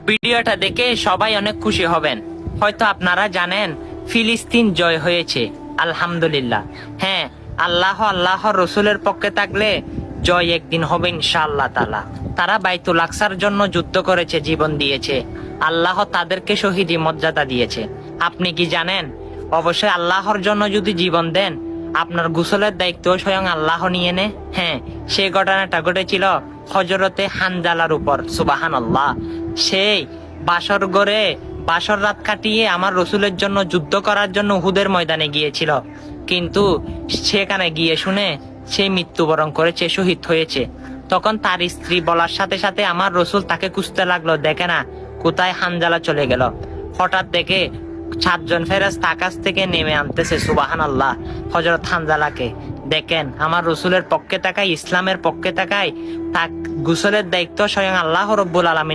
ভিডিওটা দেখে সবাই অনেক খুশি হবেন। হয়তো আপনারা জানেন ফিলিস্তিন জয় হয়েছে, আলহামদুলিল্লাহ। হ্যাঁ, আল্লাহর রসুলের পক্ষে থাকলে জয় একদিন হবে ইনশাআল্লাহ তাআলা। তারা বাইতুল আকসার জন্য যুদ্ধ করেছে, জীবন দিয়েছে। আল্লাহ তাদেরকে শহীদি মর্যাদা দিয়েছে। আপনি কি জানেন, অবশ্যই আল্লাহর জন্য যদি জীবন দেন, আপনার গোসলের দায়িত্ব স্বয়ং আল্লাহ নিয়ে নে। হ্যাঁ, সেই ঘটনাটা ঘটেছিল হযরতে হানজালার উপর। সুবহানাল্লাহ। সেই বাসর ঘরে বাসর রাত কাটিয়ে আমার রসুলের জন্য যুদ্ধ করার জন্য উহুদের ময়দানে গিয়েছিল, কিন্তু সেখানে গিয়ে শুনে সে মৃত্যুবরণ করেছে, শহীদ হয়েছে। তখন তার স্ত্রী বলার সাথে সাথে আমার রসুল তাকে খুঁজতে লাগলো, দেখে না কোথায় হানজালা চলে গেল। হঠাৎ দেখে 7 জন ফেরেশতা আকাশ থেকে নেমে আনতেছে, সুবহানাল্লাহ, হযরত হানজালাকে। দেখেন, আমার রসুলের পক্ষে থাকায়, ইসলামের পক্ষে থাকায়, তা গোসলের দায়িত্ব স্বয়ং আল্লাহ রাব্বুল আলামিন